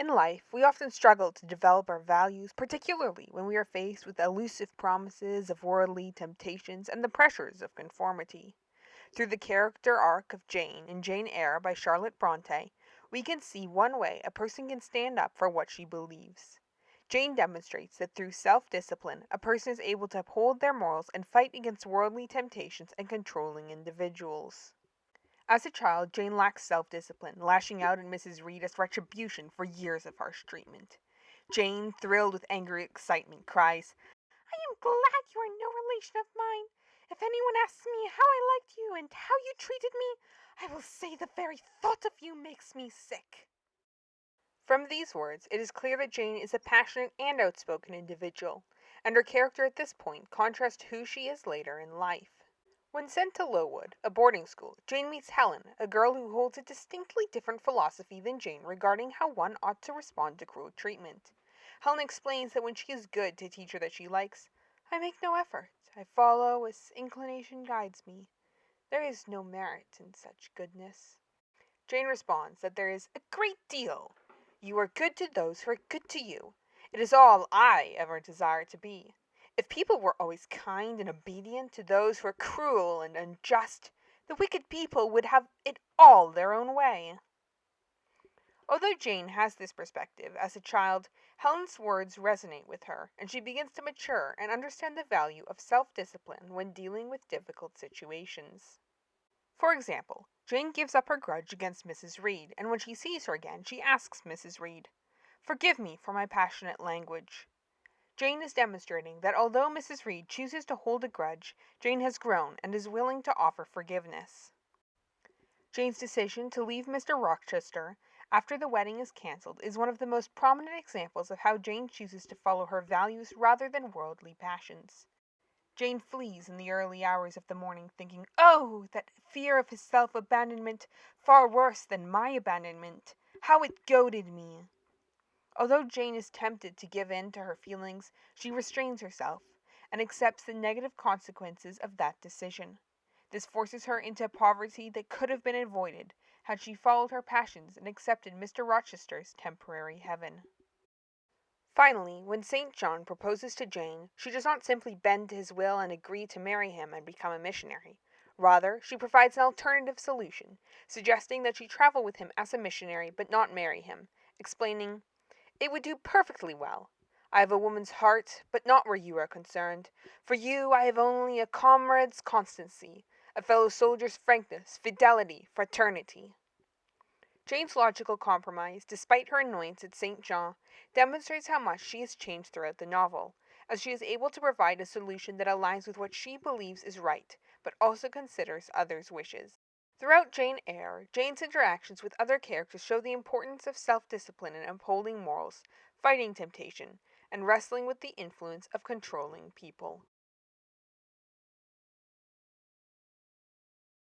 In life, we often struggle to develop our values, particularly when we are faced with elusive promises of worldly temptations and the pressures of conformity. Through the character arc of Jane in Jane Eyre by Charlotte Brontë, we can see one way a person can stand up for what she believes. Jane demonstrates that through self discipline, a person is able to uphold their morals and fight against worldly temptations and controlling individuals. As a child, Jane lacks self-discipline, lashing out at Mrs. Reed as retribution for years of harsh treatment. Jane, thrilled with angry excitement, cries, "I am glad you are no relation of mine. If anyone asks me how I liked you and how you treated me, I will say the very thought of you makes me sick." From these words, it is clear that Jane is a passionate and outspoken individual, and her character at this point contrasts who she is later in life. When sent to Lowood, a boarding school, Jane meets Helen, a girl who holds a distinctly different philosophy than Jane regarding how one ought to respond to cruel treatment. Helen explains that when she is good to a teacher that she likes, "I make no effort. I follow as inclination guides me. There is no merit in such goodness." Jane responds that there is a great deal. "You are good to those who are good to you. It is all I ever desire to be. If people were always kind and obedient to those who are cruel and unjust, the wicked people would have it all their own way." Although Jane has this perspective, as a child, Helen's words resonate with her, and she begins to mature and understand the value of self-discipline when dealing with difficult situations. For example, Jane gives up her grudge against Mrs. Reed, and when she sees her again, she asks Mrs. Reed, "Forgive me for my passionate language." Jane is demonstrating that although Mrs. Reed chooses to hold a grudge, Jane has grown and is willing to offer forgiveness. Jane's decision to leave Mr. Rochester after the wedding is cancelled is one of the most prominent examples of how Jane chooses to follow her values rather than worldly passions. Jane flees in the early hours of the morning, thinking, "Oh, that fear of his self-abandonment, far worse than my abandonment! How it goaded me!" Although Jane is tempted to give in to her feelings, she restrains herself, and accepts the negative consequences of that decision. This forces her into a poverty that could have been avoided had she followed her passions and accepted Mr. Rochester's temporary heaven. Finally, when St. John proposes to Jane, she does not simply bend to his will and agree to marry him and become a missionary. Rather, she provides an alternative solution, suggesting that she travel with him as a missionary but not marry him, explaining, "It would do perfectly well. I have a woman's heart, but not where you are concerned. For you I have only a comrade's constancy, a fellow soldier's frankness, fidelity, fraternity." Jane's logical compromise, despite her annoyance at St. John, demonstrates how much she has changed throughout the novel, as she is able to provide a solution that aligns with what she believes is right, but also considers others' wishes. Throughout Jane Eyre, Jane's interactions with other characters show the importance of self-discipline in upholding morals, fighting temptation, and wrestling with the influence of controlling people.